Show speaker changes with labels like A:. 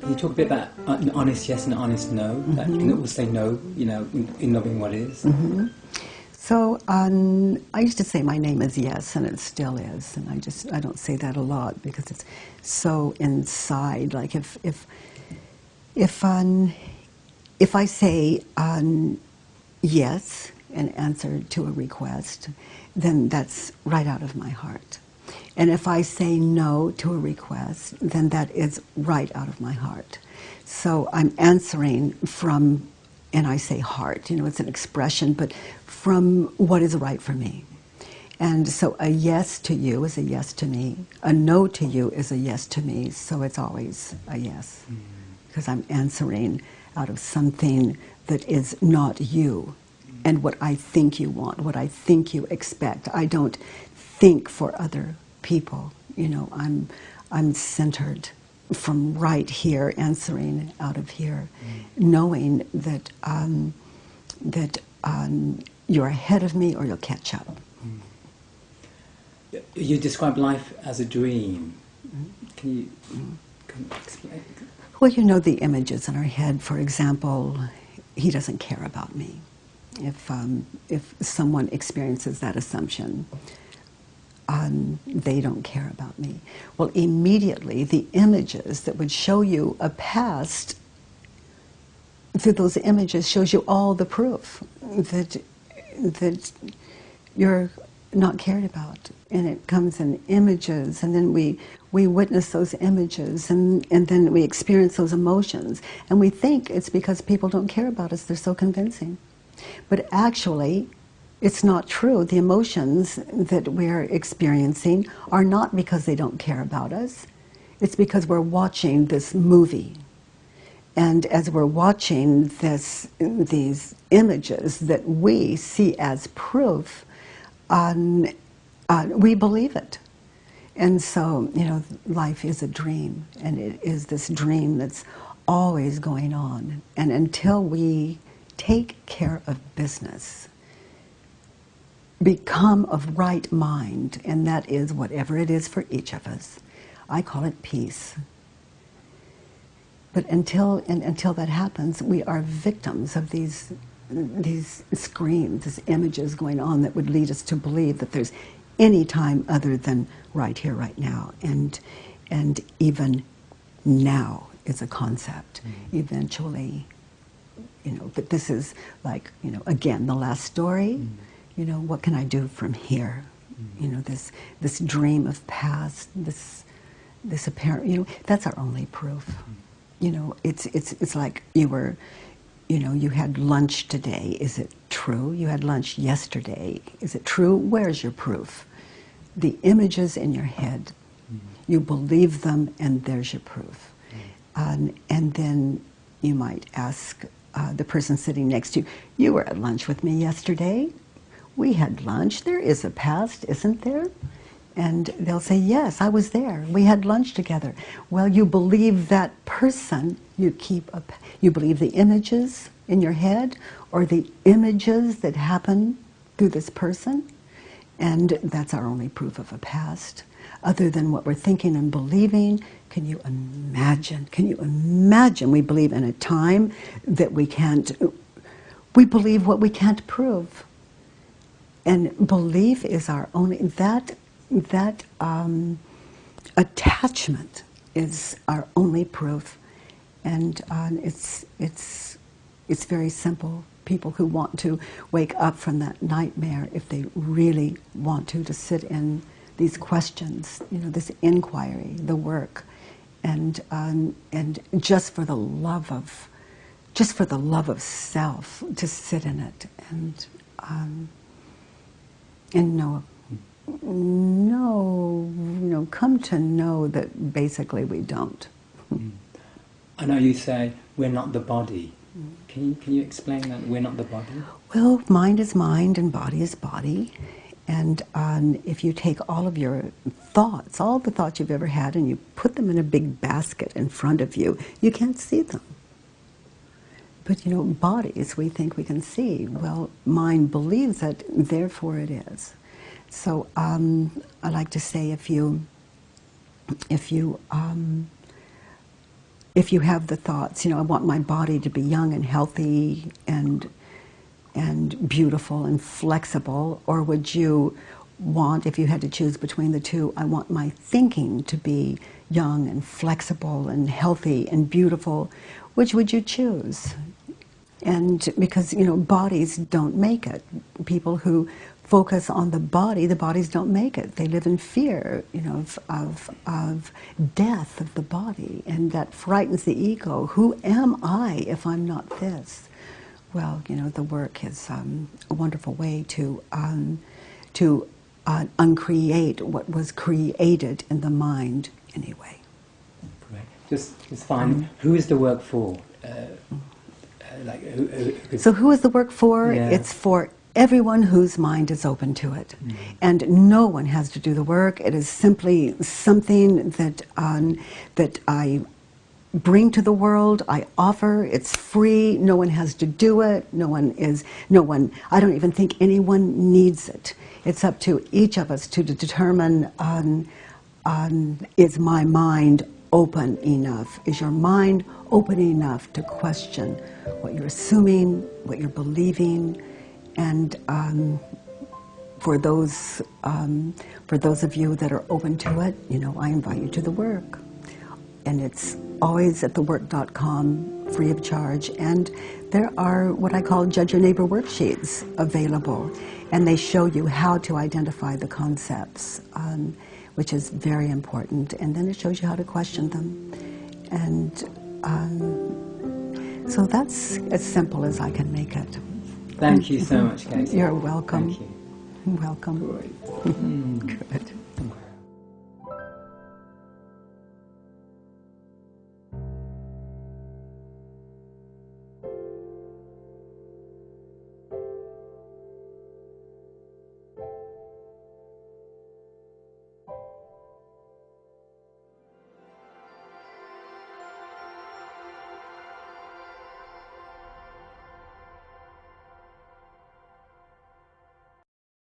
A: Can you talk a bit about an honest yes and an honest no? That you can always say no, you know, in loving what is.
B: So I used to say my name is yes, and it still is, and I don't say that a lot because it's so inside. Like if I say yes in answer to a request, then that's right out of my heart. And if I say no to a request, then that is right out of my heart. So I'm answering from, and I say heart, you know, it's an expression, but from what is right for me. And so a yes to you is a yes to me. A no to you is a yes to me. So it's always a yes. Because I'm answering out of something that is not you. And what I think you want, what I think you expect. I don't think for other people. You know, I'm centered from right here, answering out of here, knowing that you're ahead of me or you'll catch up.
A: You describe life as a dream. Can you explain?
B: Well, you know the images in our head. For example, he doesn't care about me. If someone experiences that assumption, they don't care about me. Well, immediately the images that would show you a past, through those images shows you all the proof that you're not cared about. And it comes in images, and then we witness those images, and then we experience those emotions. And we think it's because people don't care about us, they're so convincing. But actually, it's not true. The emotions that we're experiencing are not because they don't care about us. It's because we're watching this movie. And as we're watching these images that we see as proof, we believe it. And so, you know, life is a dream, and it is this dream that's always going on. And until we take care of business, become of right mind, and that is whatever it is for each of us. I call it peace. But until that happens, we are victims of these screens, these images going on that would lead us to believe that there's any time other than right here, right now, and even now is a concept. Eventually, you know, but this is like, you know, again, the last story. You know, what can I do from here? You know, this dream of past, this apparent, you know, that's our only proof. You know, it's like you were, you know, you had lunch today. Is it true? You had lunch yesterday. Is it true? Where's your proof? The images in your head, you believe them, and there's your proof. And then you might ask the person sitting next to you, you were at lunch with me yesterday. We had lunch. There is a past, isn't there? And they'll say, yes, I was there. We had lunch together. Well, you believe that person, you believe the images in your head or the images that happen through this person. And that's our only proof of a past. Other than what we're thinking and believing, can you imagine? Can you imagine we believe in a time that we believe what we can't prove. And belief is our only, that attachment is our only proof. And it's very simple. People who want to wake up from that nightmare, if they really want to sit in these questions, you know, this inquiry, the work, and just for the love of self, to sit in it and know, you know, come to know that basically we don't.
A: I know you say we're not the body. Can you explain that we're not the body?
B: Well, mind is mind and body is body. And if you take all of your thoughts, all the thoughts you've ever had, and you put them in a big basket in front of you, you can't see them. But, you know, bodies we think we can see. Well, mind believes it, therefore it is. So I like to say if you if you have the thoughts, I want my body to be young and healthy and beautiful and flexible, or would you want, if you had to choose between the two, I want my thinking to be young and flexible and healthy and beautiful, which would you choose? And because, bodies don't make it. People who focus on the bodies don't make it. They live in fear, of death of the body, and that frightens the ego. Who am I if I'm not this? Well, the work is a wonderful way to uncreate what was created in the mind anyway.
A: Great. Just fine. Who is the work for?
B: So who is the work for?
A: Yeah.
B: It's for everyone whose mind is open to it. And no one has to do the work. It is simply something that I bring to the world, I offer, it's free, no one has to do it, I don't even think anyone needs it. It's up to each of us to determine, is my mind open enough? Is your mind open enough to question what you're assuming, what you're believing? And for those of you that are open to it, I invite you to the work. And it's always at thework.com, free of charge. And there are what I call Judge Your Neighbor worksheets available. And they show you how to identify the concepts, which is very important. And then it shows you how to question them. And so that's as simple as I can make it.
A: Thank you so much, Katie.
B: You're welcome.
A: Thank you.
B: Welcome.
A: Great.
B: Good.